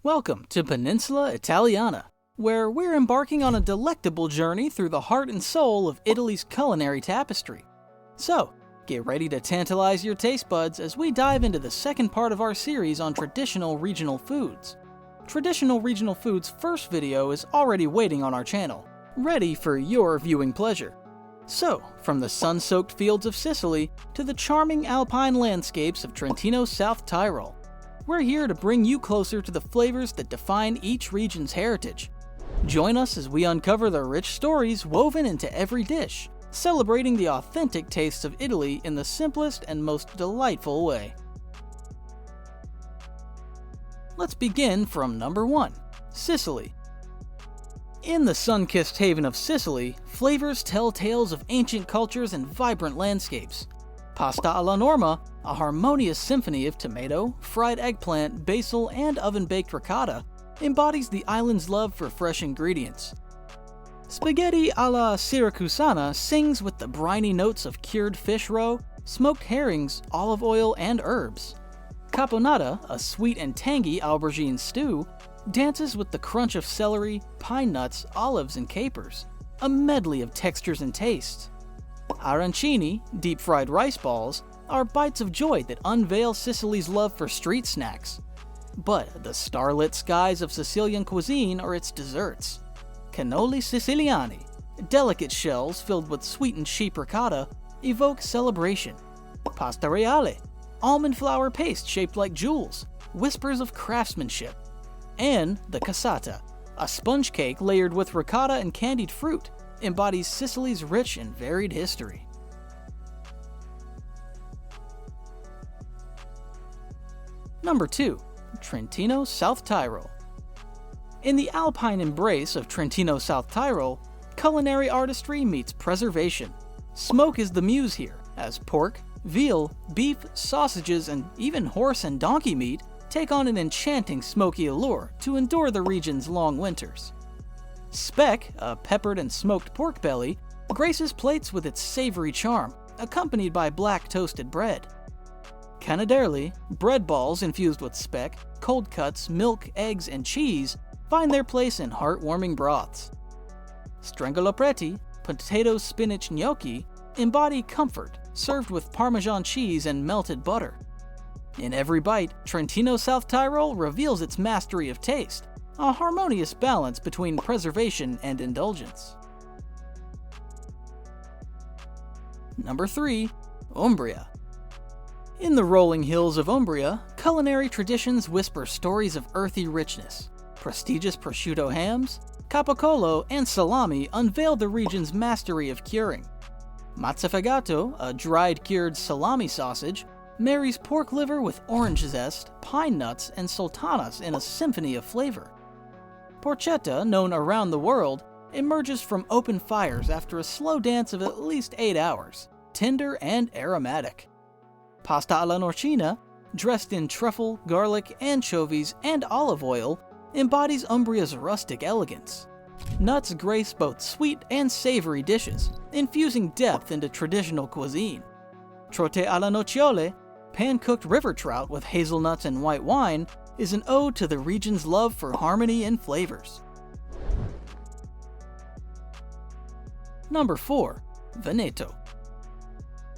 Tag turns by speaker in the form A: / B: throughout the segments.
A: Welcome to Peninsula Italiana, where we're embarking on a delectable journey through the heart and soul of Italy's culinary tapestry. So, get ready to tantalize your taste buds as we dive into the second part of our series on traditional regional foods. Traditional regional foods' first video is already waiting on our channel, ready for your viewing pleasure. So, from the sun-soaked fields of Sicily to the charming alpine landscapes of Trentino's South Tyrol, we're here to bring you closer to the flavors that define each region's heritage. Join us as we uncover the rich stories woven into every dish, celebrating the authentic tastes of Italy in the simplest and most delightful way. Let's begin from number 1, Sicily. In the sun-kissed haven of Sicily, flavors tell tales of ancient cultures and vibrant landscapes. Pasta alla norma, a harmonious symphony of tomato, fried eggplant, basil, and oven-baked ricotta, embodies the island's love for fresh ingredients. Spaghetti alla Siracusana sings with the briny notes of cured fish roe, smoked herrings, olive oil, and herbs. Caponata, a sweet and tangy aubergine stew, dances with the crunch of celery, pine nuts, olives, and capers, a medley of textures and tastes. Arancini, deep-fried rice balls, are bites of joy that unveil Sicily's love for street snacks. But the starlit skies of Sicilian cuisine are its desserts. Cannoli siciliani, delicate shells filled with sweetened sheep ricotta, evoke celebration. Pasta reale, almond flour paste shaped like jewels, whispers of craftsmanship. And the cassata, a sponge cake layered with ricotta and candied fruit, embodies Sicily's rich and varied history. Number 2, Trentino South Tyrol. In the alpine embrace of Trentino South Tyrol, culinary artistry meets preservation. Smoke is the muse here, as pork, veal, beef, sausages, and even horse and donkey meat take on an enchanting smoky allure to endure the region's long winters. Speck, a peppered and smoked pork belly, graces plates with its savory charm, accompanied by black toasted bread. Canaderli, bread balls infused with speck, cold cuts, milk, eggs, and cheese, find their place in heartwarming broths. Strangolapreti, potato spinach gnocchi, embody comfort, served with Parmesan cheese and melted butter. In every bite, Trentino South Tyrol reveals its mastery of taste, a harmonious balance between preservation and indulgence. Number 3, Umbria. In the rolling hills of Umbria, culinary traditions whisper stories of earthy richness. Prestigious prosciutto hams, capocollo, and salami unveil the region's mastery of curing. Mazzafagato, a dried cured salami sausage, marries pork liver with orange zest, pine nuts, and sultanas in a symphony of flavor. Porchetta, known around the world, emerges from open fires after a slow dance of at least 8 hours, tender and aromatic. Pasta alla norcina, dressed in truffle, garlic, anchovies, and olive oil, embodies Umbria's rustic elegance. Nuts grace both sweet and savory dishes, infusing depth into traditional cuisine. Trote alla nocciole, pan-cooked river trout with hazelnuts and white wine, is an ode to the region's love for harmony and flavors. Number 4, Veneto.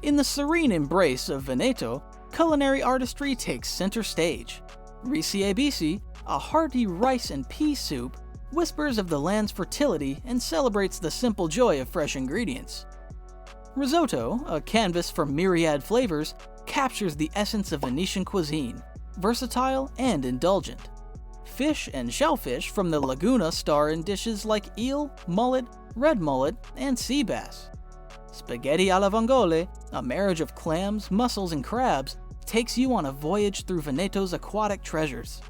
A: In the serene embrace of Veneto, culinary artistry takes center stage. Risi e bisi, a hearty rice and pea soup, whispers of the land's fertility and celebrates the simple joy of fresh ingredients. Risotto, a canvas for myriad flavors, captures the essence of Venetian cuisine, versatile and indulgent. Fish and shellfish from the Laguna star in dishes like eel, mullet, red mullet, and sea bass. Spaghetti alla vongole, a marriage of clams, mussels, and crabs, takes you on a voyage through Veneto's aquatic treasures.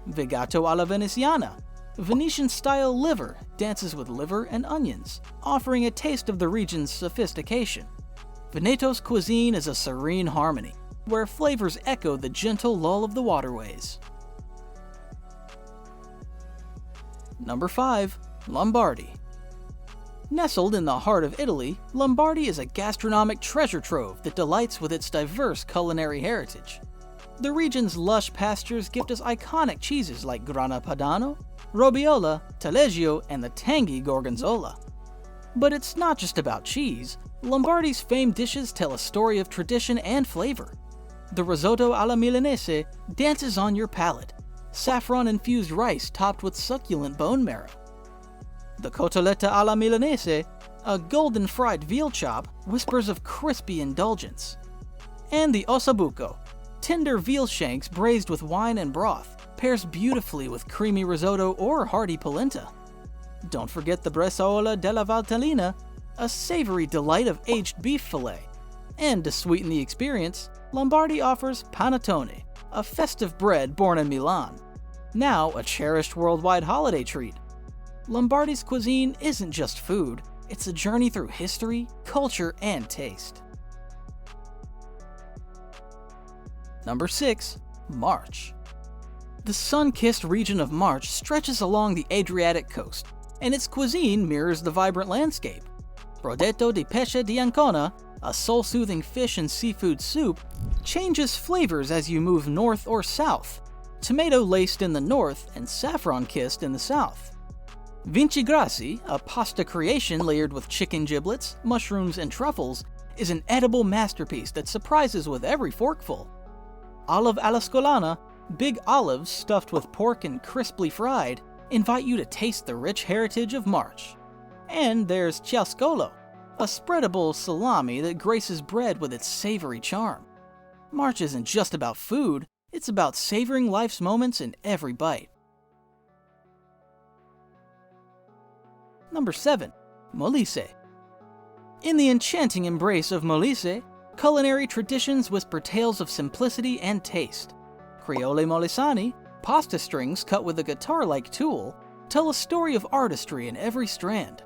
A: Vegato alla veneziana, Venetian-style liver dances with liver and onions, offering a taste of the region's sophistication. Veneto's cuisine is a serene harmony, where flavors echo the gentle lull of the waterways. Number 5, Lombardi. Nestled in the heart of Italy, Lombardy is a gastronomic treasure trove that delights with its diverse culinary heritage. The region's lush pastures gift us iconic cheeses like Grana Padano, Robiola, Taleggio, and the tangy Gorgonzola. But it's not just about cheese. Lombardy's famed dishes tell a story of tradition and flavor. The risotto alla Milanese dances on your palate, saffron-infused rice topped with succulent bone marrow. The cotoletta alla Milanese, a golden fried veal chop, whispers of crispy indulgence. And the ossobuco, tender veal shanks braised with wine and broth, pairs beautifully with creamy risotto or hearty polenta. Don't forget the bresaola della Valtellina, a savory delight of aged beef fillet. And to sweeten the experience, Lombardy offers panettone, a festive bread born in Milan, now a cherished worldwide holiday treat. Lombardy's cuisine isn't just food, it's a journey through history, culture, and taste. Number 6. March. The sun-kissed region of March stretches along the Adriatic coast, and its cuisine mirrors the vibrant landscape. Broddetto di pesce di Ancona, a soul-soothing fish and seafood soup, changes flavors as you move north or south, tomato-laced in the north and saffron-kissed in the south. Vinci Grassi, a pasta creation layered with chicken giblets, mushrooms, and truffles, is an edible masterpiece that surprises with every forkful. Olive alla Scolana, big olives stuffed with pork and crisply fried, invite you to taste the rich heritage of March. And there's Chiascolo, a spreadable salami that graces bread with its savory charm. March isn't just about food, it's about savoring life's moments in every bite. Number 7. Molise. In the enchanting embrace of Molise, culinary traditions whisper tales of simplicity and taste. Criole molisani, pasta strings cut with a guitar-like tool, tell a story of artistry in every strand.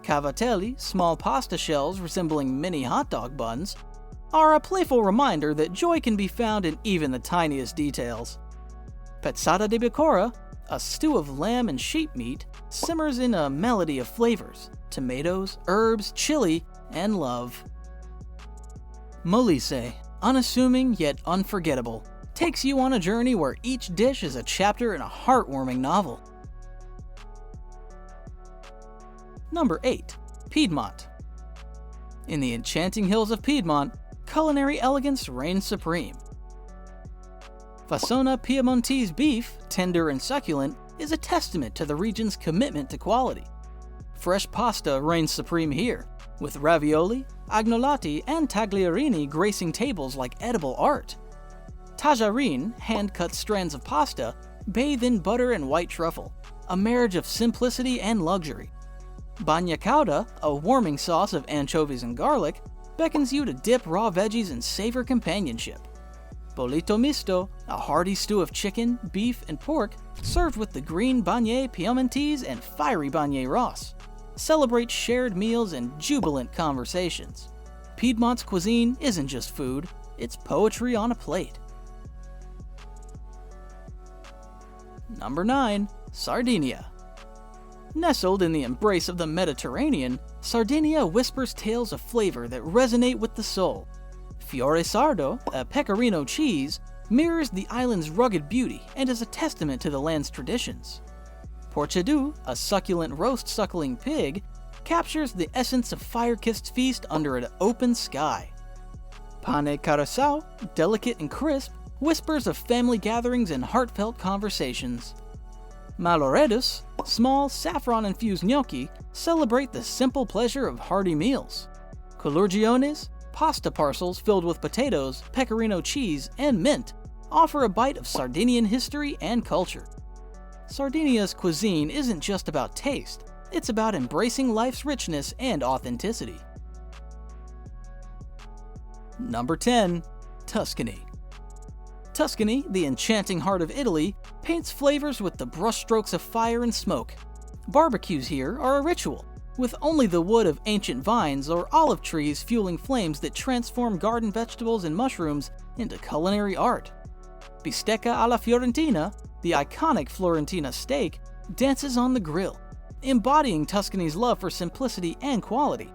A: Cavatelli, small pasta shells resembling mini hot dog buns, are a playful reminder that joy can be found in even the tiniest details. Pezzata di Bacora, a stew of lamb and sheep meat, simmers in a melody of flavors: tomatoes, herbs, chili, and love. Molise, unassuming yet unforgettable, takes you on a journey where each dish is a chapter in a heartwarming novel. Number 8. Piedmont. In the enchanting hills of Piedmont, culinary elegance reigns supreme. Fassona Piemontese beef, tender and succulent, is a testament to the region's commitment to quality. Fresh pasta reigns supreme here, with ravioli, agnolotti, and tagliarini gracing tables like edible art. Tajarin, hand-cut strands of pasta, bathe in butter and white truffle, a marriage of simplicity and luxury. Bagna cauda, a warming sauce of anchovies and garlic, beckons you to dip raw veggies and savor companionship. Bollito misto, a hearty stew of chicken, beef, and pork, served with the green beignet piemontese and fiery beignet ross, celebrates shared meals and jubilant conversations. Piedmont's cuisine isn't just food, it's poetry on a plate. Number 9. Sardinia. Nestled in the embrace of the Mediterranean, Sardinia whispers tales of flavor that resonate with the soul. Fiore Sardo, a pecorino cheese, mirrors the island's rugged beauty and is a testament to the land's traditions. Porchedù, a succulent roast suckling pig, captures the essence of fire-kissed feast under an open sky. Pane carasau, delicate and crisp, whispers of family gatherings and heartfelt conversations. Maloredus, small saffron-infused gnocchi, celebrate the simple pleasure of hearty meals. Colurgiones, pasta parcels filled with potatoes, pecorino cheese, and mint, offer a bite of Sardinian history and culture. Sardinia's cuisine isn't just about taste, it's about embracing life's richness and authenticity. Number 10. Tuscany. Tuscany, the enchanting heart of Italy, paints flavors with the brushstrokes of fire and smoke. Barbecues here are a ritual, with only the wood of ancient vines or olive trees fueling flames that transform garden vegetables and mushrooms into culinary art. Bistecca alla Fiorentina, the iconic Florentina steak, dances on the grill, embodying Tuscany's love for simplicity and quality.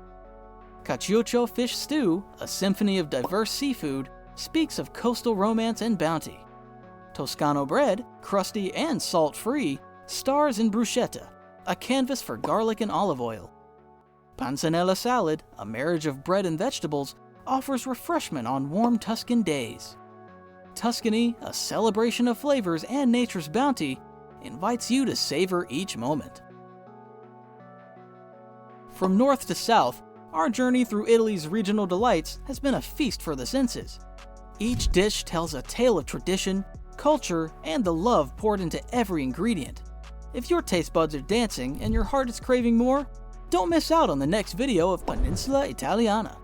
A: Caciuccio fish stew, a symphony of diverse seafood, speaks of coastal romance and bounty. Toscano bread, crusty and salt-free, stars in bruschetta, a canvas for garlic and olive oil. Panzanella salad, a marriage of bread and vegetables, offers refreshment on warm Tuscan days. Tuscany, a celebration of flavors and nature's bounty, invites you to savor each moment. From north to south, our journey through Italy's regional delights has been a feast for the senses. Each dish tells a tale of tradition, culture, and the love poured into every ingredient. If your taste buds are dancing and your heart is craving more, don't miss out on the next video of Peninsula Italiana.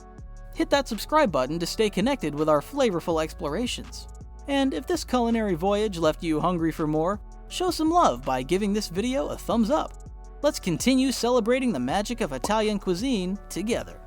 A: Hit that subscribe button to stay connected with our flavorful explorations. And if this culinary voyage left you hungry for more, show some love by giving this video a thumbs up. Let's continue celebrating the magic of Italian cuisine together.